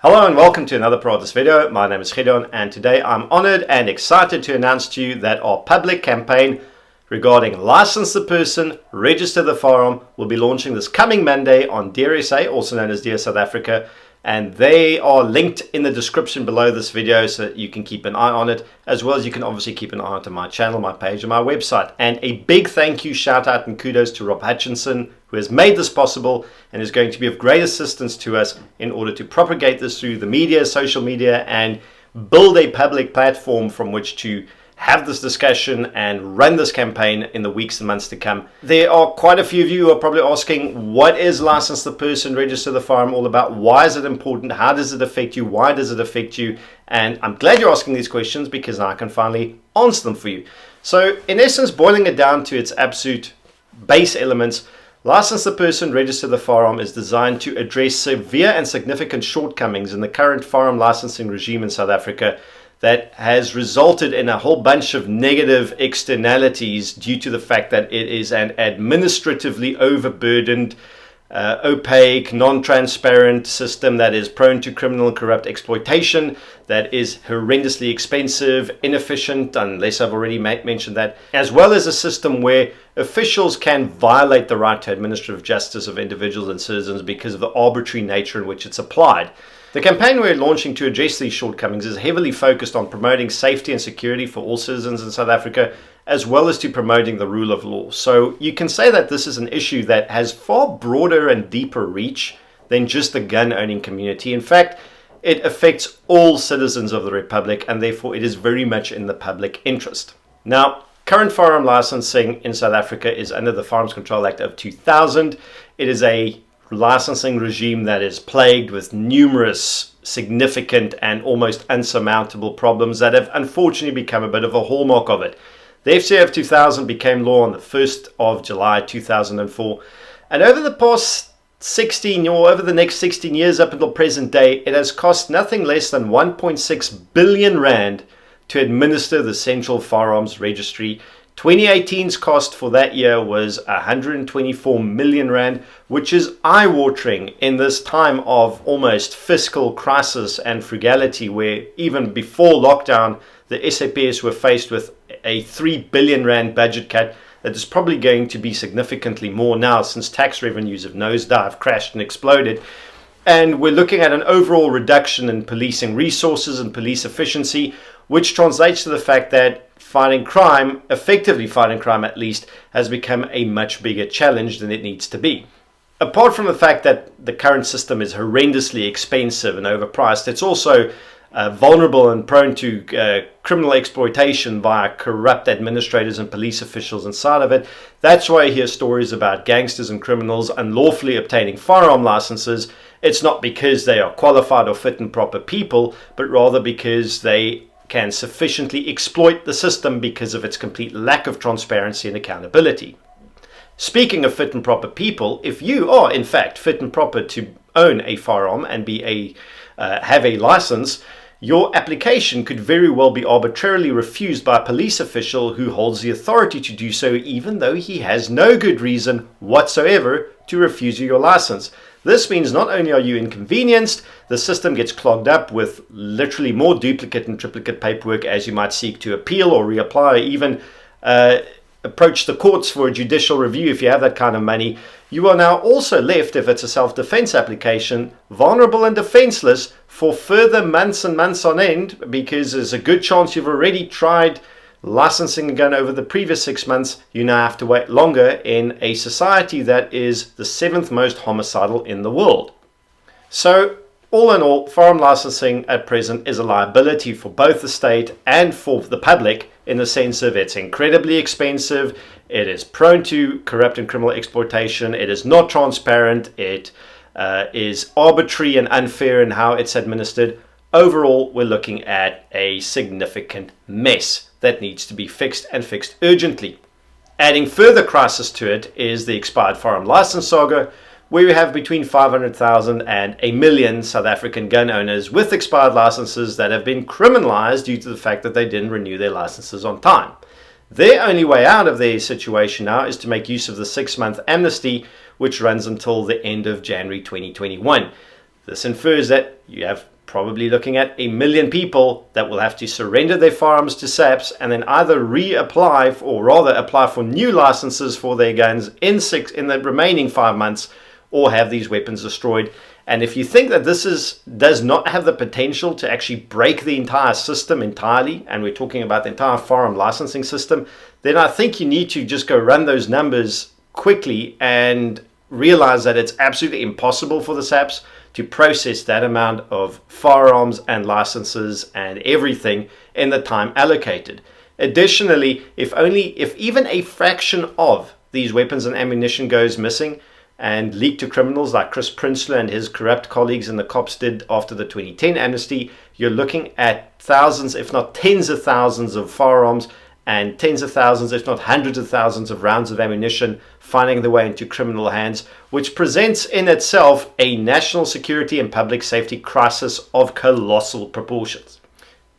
Hello and welcome to another part of this video. My name is Gideon and today I'm honored and excited to announce to you that our public campaign regarding License the Person, Register the Firearm will be launching this coming Monday on DRSA, also known as Dear South Africa, and they are linked in the description below this video so that you can keep an eye on it, as well as you can obviously keep an eye on my channel, my page, and my website. And a big thank you, shout out and kudos to Rob Hutchinson, who has made this possible and is going to be of great assistance to us in order to propagate this through the media, social media, and build a public platform from which to have this discussion and run this campaign in the weeks and months to come. There are quite a few of you who are probably asking, what is License the Person, Register the Firearm all about? Why is it important? How does it affect you? Why does it affect you? And I'm glad you're asking these questions because I can finally answer them for you. So in essence, boiling it down to its absolute base elements, License the Person, Register the Firearm is designed to address severe and significant shortcomings in the current firearm licensing regime in South Africa that has resulted in a whole bunch of negative externalities due to the fact that it is an administratively overburdened, opaque, non-transparent system that is prone to criminal and corrupt exploitation, that is horrendously expensive, inefficient, unless I've already mentioned that, as well as a system where officials can violate the right to administrative justice of individuals and citizens because of the arbitrary nature in which it's applied. The campaign we're launching to address these shortcomings is heavily focused on promoting safety and security for all citizens in South Africa, as well as to promoting the rule of law. So you can say that this is an issue that has far broader and deeper reach than just the gun-owning community. In fact, it affects all citizens of the Republic, and therefore it is very much in the public interest. Now, current firearm licensing in South Africa is under the Firearms Control Act of 2000. It is a licensing regime that is plagued with numerous significant and almost unsurmountable problems that have unfortunately become a bit of a hallmark of it. The FCA of 2000 became law on the 1st of July 2004, and over the past 16 or over the next 16 years up until present day, it has cost nothing less than 1.6 billion rand to administer the Central Firearms Registry. 2018's cost for that year was 124 million rand, which is eye-watering in this time of almost fiscal crisis and frugality, where even before lockdown, the SAPS were faced with a 3 billion rand budget cut that is probably going to be significantly more now since tax revenues have nosedived, crashed and exploded. And we're looking at an overall reduction in policing resources and police efficiency, which translates to the fact that fighting crime, effectively fighting crime at least, has become a much bigger challenge than it needs to be. Apart from the fact that the current system is horrendously expensive and overpriced, it's also vulnerable and prone to criminal exploitation by corrupt administrators and police officials inside of it. That's why I hear stories about gangsters and criminals unlawfully obtaining firearm licenses. It's not because they are qualified or fit and proper people, but rather because they can sufficiently exploit the system because of its complete lack of transparency and accountability. Speaking of fit and proper people, if you are in fact fit and proper to own a firearm and have a license, your application could very well be arbitrarily refused by a police official who holds the authority to do so, even though he has no good reason whatsoever to refuse you your license. This means not only are you inconvenienced, the system gets clogged up with literally more duplicate and triplicate paperwork as you might seek to appeal or reapply, or even approach the courts for a judicial review if you have that kind of money. You are now also left, if it's a self-defense application, vulnerable and defenseless for further months and months on end, because there's a good chance you've already tried licensing a gun over the previous 6 months. You now have to wait longer in a society that is the 7th most homicidal in the world. So all in all, firearm licensing at present is a liability for both the state and for the public, in the sense of it's incredibly expensive, it is prone to corrupt and criminal exploitation, it is not transparent, it is arbitrary and unfair in how it's administered. Overall, we're looking at a significant mess that needs to be fixed, and fixed urgently. Adding further crisis to it is the expired firearm license saga, where we have between 500,000 and 1 million South African gun owners with expired licenses that have been criminalized due to the fact that they didn't renew their licenses on time. Their only way out of their situation now is to make use of the 6-month amnesty, which runs until the end of January 2021. This infers that you have probably looking at 1 million people that will have to surrender their firearms to SAPS and then either reapply, or rather apply for new licenses for their guns in the remaining 5 months, or have these weapons destroyed. And if you think that this does not have the potential to actually break the entire system entirely, and we're talking about the entire firearm licensing system, then I think you need to just go run those numbers quickly and realize that it's absolutely impossible for the SAPS to process that amount of firearms and licenses and everything in the time allocated. Additionally, if even a fraction of these weapons and ammunition goes missing and leaked to criminals like Chris Prinsloo and his corrupt colleagues in the cops did after the 2010 amnesty, you're looking at thousands, if not tens of thousands of firearms and tens of thousands, if not hundreds of thousands of rounds of ammunition finding their way into criminal hands, which presents in itself a national security and public safety crisis of colossal proportions.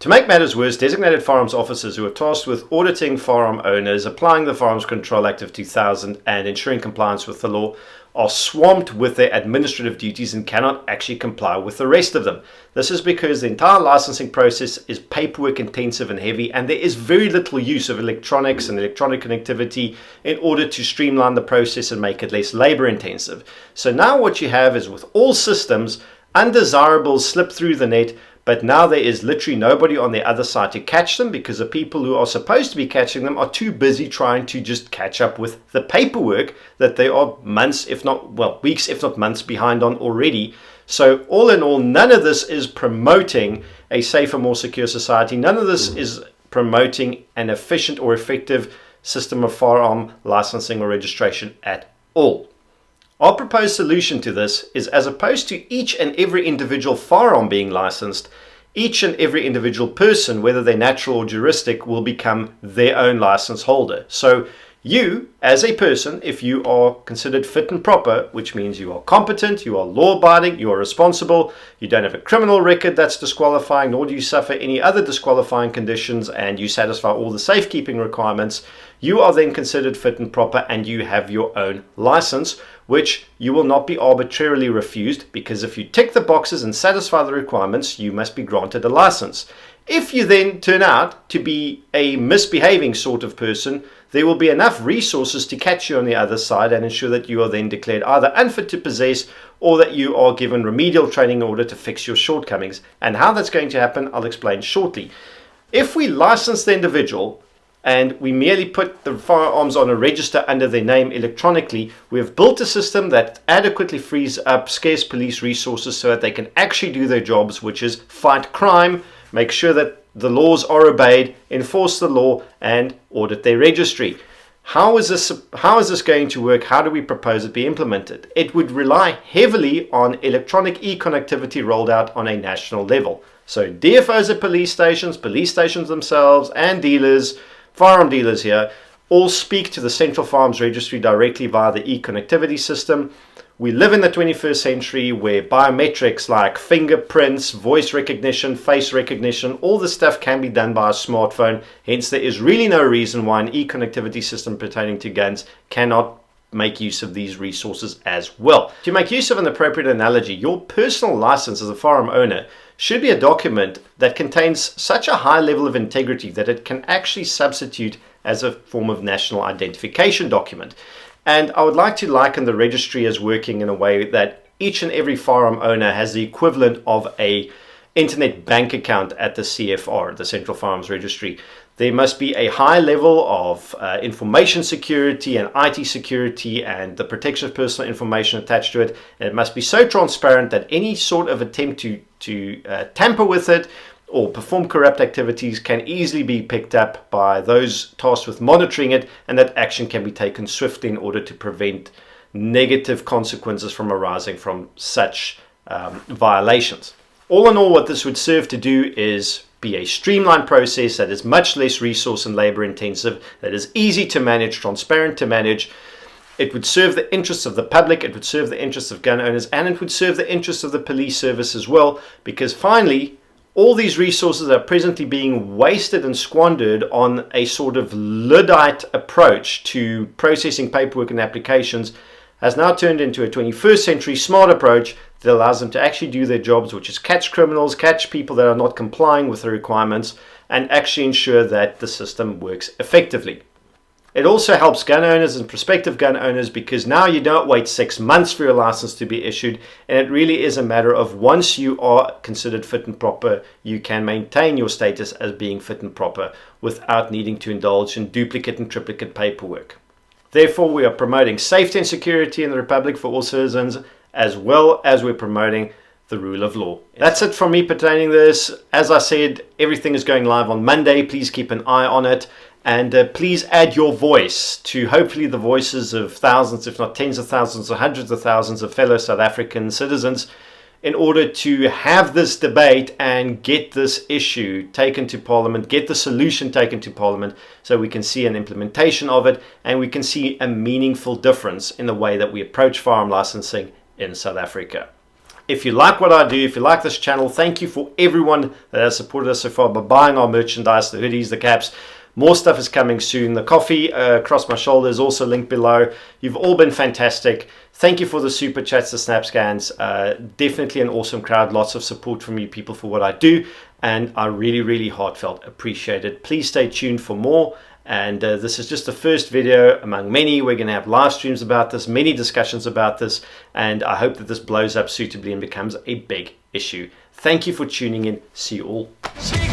To make matters worse, designated firearms officers who are tasked with auditing firearm owners, applying the Firearms Control Act of 2000 and ensuring compliance with the law are swamped with their administrative duties and cannot actually comply with the rest of them. This is because the entire licensing process is paperwork intensive and heavy, and there is very little use of electronics and electronic connectivity in order to streamline the process and make it less labor intensive. So now what you have is, with all systems, undesirables slip through the net, but now there is literally nobody on the other side to catch them, because the people who are supposed to be catching them are too busy trying to just catch up with the paperwork that they are months, if not, well, weeks, if not months behind on already. So all in all, none of this is promoting a safer, more secure society. None of this is promoting an efficient or effective system of firearm licensing or registration at all. Our proposed solution to this is, as opposed to each and every individual firearm being licensed, each and every individual person, whether they're natural or juristic, will become their own license holder. So you, as a person, if you are considered fit and proper, which means you are competent, you are law-abiding, you are responsible, you don't have a criminal record that's disqualifying, nor do you suffer any other disqualifying conditions, and you satisfy all the safekeeping requirements, you are then considered fit and proper, and you have your own license, which you will not be arbitrarily refused, because if you tick the boxes and satisfy the requirements, you must be granted a license. If you then turn out to be a misbehaving sort of person, there will be enough resources to catch you on the other side and ensure that you are then declared either unfit to possess, or that you are given remedial training in order to fix your shortcomings. And how that's going to happen, I'll explain shortly. If we license the individual and we merely put the firearms on a register under their name electronically, we have built a system that adequately frees up scarce police resources so that they can actually do their jobs, which is fight crime, make sure that the laws are obeyed, enforce the law, and audit their registry. How is this going to work? How do we propose it be implemented? It would rely heavily on electronic e-connectivity rolled out on a national level. So DFOs at police stations themselves, and dealers, firearm dealers here, all speak to the Central Firearms Registry directly via the e-connectivity system. We live in the 21st century where biometrics like fingerprints, voice recognition, face recognition, all this stuff can be done by a smartphone. Hence, there is really no reason why an e-connectivity system pertaining to guns cannot make use of these resources as well. To make use of an appropriate analogy, your personal license as a firearm owner should be a document that contains such a high level of integrity that it can actually substitute as a form of national identification document. And I would like to liken the registry as working in a way that each and every firearm owner has the equivalent of a internet bank account at the CFR, the Central Firearms Registry. There must be a high level of information security and IT security and the protection of personal information attached to it. And it must be so transparent that any sort of attempt to tamper with it or perform corrupt activities can easily be picked up by those tasked with monitoring it, and that action can be taken swiftly in order to prevent negative consequences from arising from such violations. All in all, what this would serve to do is be a streamlined process that is much less resource and labor intensive, that is easy to manage, transparent to manage. It would serve the interests of the public, it would serve the interests of gun owners, and it would serve the interests of the police service as well, because finally, all these resources are presently being wasted and squandered on a sort of Luddite approach to processing paperwork and applications has now turned into a 21st century smart approach that allows them to actually do their jobs, which is catch criminals, catch people that are not complying with the requirements, and actually ensure that the system works effectively. It also helps gun owners and prospective gun owners because now you don't wait 6 months for your license to be issued, and it really is a matter of once you are considered fit and proper, you can maintain your status as being fit and proper without needing to indulge in duplicate and triplicate paperwork. Therefore, we are promoting safety and security in the Republic for all citizens, as well as we're promoting the rule of law. That's it from me pertaining to this. As I said, everything is going live on Monday. Please keep an eye on it. And please add your voice to hopefully the voices of thousands, if not tens of thousands or hundreds of thousands of fellow South African citizens in order to have this debate and get this issue taken to Parliament, get the solution taken to Parliament so we can see an implementation of it and we can see a meaningful difference in the way that we approach firearm licensing in South Africa. If you like what I do, if you like this channel, thank you for everyone that has supported us so far by buying our merchandise, the hoodies, the caps. More stuff is coming soon. The coffee across my shoulder is also linked below. You've all been fantastic. Thank you for the super chats, the snap scans. Definitely an awesome crowd. Lots of support from you people for what I do. And I really, really heartfelt appreciate it. Please stay tuned for more. And this is just the first video among many. We're going to have live streams about this, many discussions about this. And I hope that this blows up suitably and becomes a big issue. Thank you for tuning in. See you all soon.